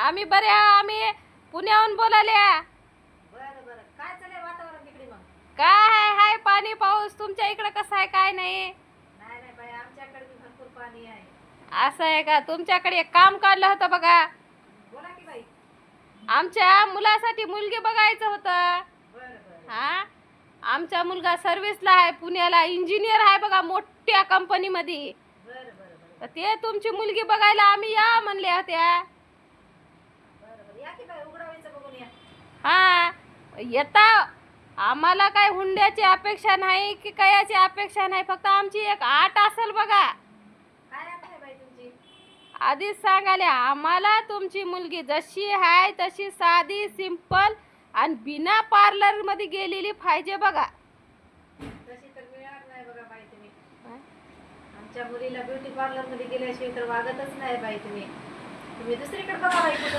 आम्ही बरे आम्ही पुण्याहून बोलाल्या. बरं बरं, काय चाललंय वातावरण तिकडे मग? काय हाय पाणी पाऊस तुमच्या इकडे कसं आहे काय नाही? नाही नाही बाई, आमच्याकडे बी भरपूर पाणी आहे. असं आहे का? तुमच्याकडे एक काम काढलं होतं बघा. बोला की बाई. आमच्या मुलासाठी मुलगी बघायचं होतं. बरं बरं हा, आमचा मुलगा सर्व्हिसला आहे, पुण्याला इंजिनियर आहे बघा, मोठ्या कंपनीमध्ये. बरं बरं बरं तर ते तुमची मुलगी बघायला आम्ही या म्हणल्या होत्या. बरं बरं, या की बाई, उघडावायचं बघून या. हा, येता. आम्हाला काय हुंड्याची अपेक्षा नाही की कयाची अपेक्षा नाही, फक्त आमची एक आट असेल बघा. काय आहे बाई तुमची? आधीच सांगाले आम्हाला तुमची मुलगी जशी आहे तशी साधी सिंपल आणि बिना पार्लर मध्ये गेलेली पाहिजे बघा. तशी तर मिळणार नाही बघा बाई तुम्ही. आमच्या मुलीला ब्युटी पार्लर मध्ये गेल्याशिवाय तर वागतच नाही बाई तुम्ही. तुम्ही दुसरीकडे बघा बाई कुठं.